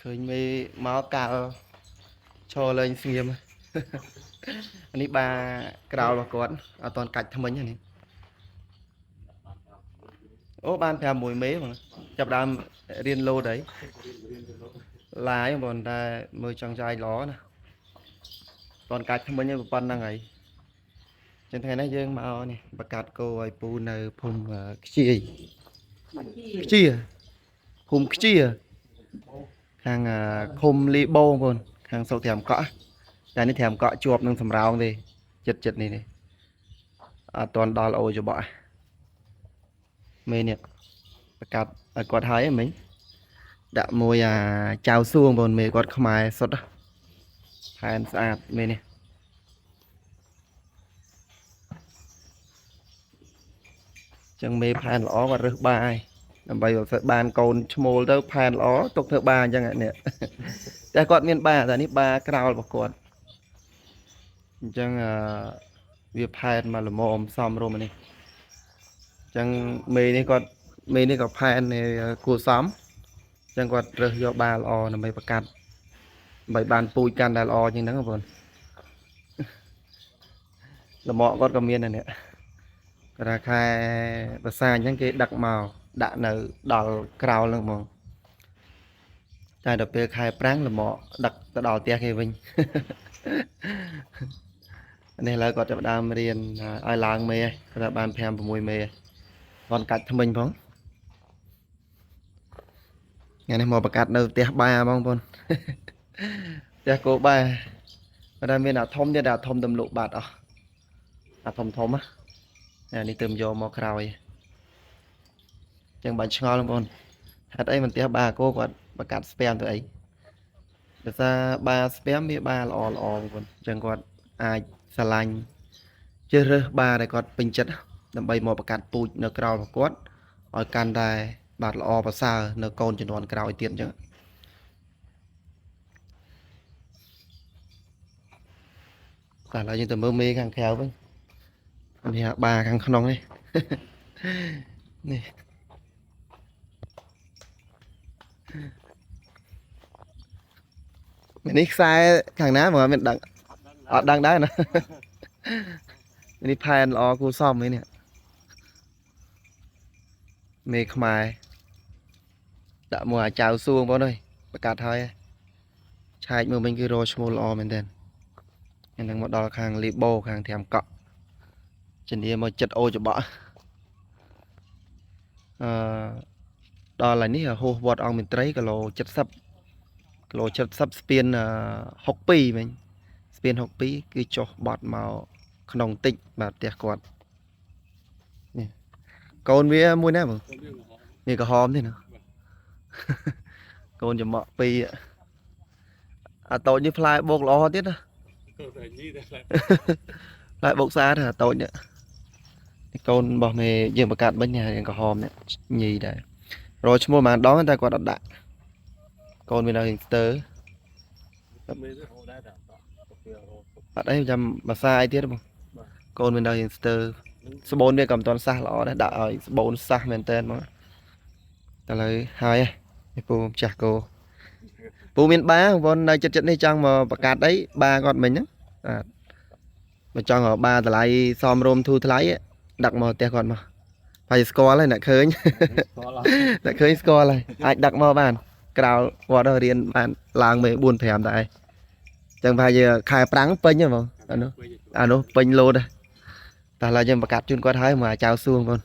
khơi mê máu cao cho lên nghiêm anh đi ba cào là con à toàn cạch thằng mình này ô ban theo mùi mế mà chập đam riêng lô đấy lái bọn ta mới trong trai ló nè toàn cạch thằng mình như con đang ấy trên thế này dương màu này bạc cát cô ấy pu nở phum chi chi à phum chi à hàng khum li bô còn hàng sâu thèm cọ cái này thèm cọ chuột nâng sầm rau đi chật chật này toàn đo là ôi cho bọ mê nè cắt quạt hai mình đã môi chào xuông bồn mê quạt không ai sốt đó hai sạch mê nè chẳng mê phan ló và rước ba ai làm bây giờ bàn cồn mồ đâu phan ló tục thợ ba chẳng hạn nèแต่គាត់មានបាតែនេះបាក្រោលរបស់គាត់អញ្ចឹងវាផែនមកល្មមសំរុំនេះអញ្ចឹងមេនេះគាត់មេនេះក៏ផែនគួសមអញ្ចឹងគាត់រើសយកបាល្អដើម្បីប្រកាត់ដើម្បីបានពូជកាន់តែល្អជាងហ្នឹងបងល្មមគាត់ក៏មានដែរនេះគាត់ថាខែភាសាអញ្ចឹងគេដឹកមកដាក់នៅដល់ក្រោលហ្នឹងហ្មងតែដល់ពេលខែប្រាំងល្មមដឹកទៅដល់ផ្ទះគេវិញនេះឡើយគាត់ចាប់ដើមរៀនឲ្យឡើងមេគាត់ថាបាន5 6មេគាត់កាច់ថ្មិញផងថ្ងៃនេះមកប្រកាសនៅផ្ទះបាបងប្អូនផ្ទះគោបាគាត់ថាមានអាធំទៀតអាធំទំលក់បាត់អស់អាធំធំណានេះទៅយកមកក្រោយអញ្ចឹងបាញ់ឆ្ងល់បងប្អូនហេតុអីមិនផ្ទះបាគោគាត់ប្រកាសស្ពែមទៅអីដោយសារបាស្ពែមវាបាល្អល្អបងប្អូនអញ្ចឹងគាត់អាចស្រឡាញ់ជ្រើសរើសបាដែលគាត់ពេញចិត្តដើម្បីមកប្រកាសពូជនៅក្រោលរបស់គាត់ឲ្យកាន់តែបាទល្អប្រសើរនៅកូនជំនាន់ក្រោយទៀតអញ្ចឹងតែឥឡូវយើងទៅមើលមេខាងក្រៅវិញនេះបាខាងក្នុងនេះនេះនេះខ្សែខាងណាមកមានដឹងអត់ដឹងដែរណានេះផែនល្អគួរសមនេះមេខ្មែរដាក់មកអាចៅសួងបងអើយប្រកាសហើយឆែកមើលវិញគឺរកឈ្មោះល្អមែនទែនហ្នឹងមកដល់ខាងលីបូខាងត្រាំកក់ជំនាញមកចិត្តអូចបក់ដល់ឡើយនេះហួសវត្តអង្គមន្ត្រីគីឡូ70ស្ពាន62វិញស្ពាន62គឺចុះបត់មកក្នុងតិចបាទផ្ទះគាត់នេះកូនវាមួយណាបងនេះក្រហមទេណាកូនចំមកពីអាតូចនេះផ្លែបោកល្អទៀតណាផ្លែបោកស្អាតអាតូចនេះកូនរបស់មេយើងបង្កាត់មិញនេះក្រហមនេះញីដែររកឈ្មោះប៉ុន្មានដងតែគាត់អត់ដាក់កូនវានៅស្ទើអត់អីចាំភាសាអីទៀតបងកូនវានៅស្ទើស្បូនវាក៏មិនទាន់សះល្អដែរដាក់ឲ្យស្បូនសះមែនតើមកតែឥឡូវហើយឯពូចាស់គោពូមានបាបងប្អូននៅចិត្តនេះចង់មកប្រកាសអីបាគាត់មិញហ្នឹងបាទមកចង់ឲ្យបាតម្លៃសមរម្យធូរថ្លៃដឹកមកផ្ទះគាត់មកហើយស្គាល់ហើយអ្នកឃើញអ្នកឃើញស្គាល់ហើយអាចដឹកមកបានក្រៅគាត់រៀនបានឡើងមេ4 5ដែរចឹងប្រហែលជាខែប្រាំងពេញហ្នឹងបងអានោះពេញលោតតែឡើយយើងប្រកាសជូនគាត់ហើយមកចៅសួងបង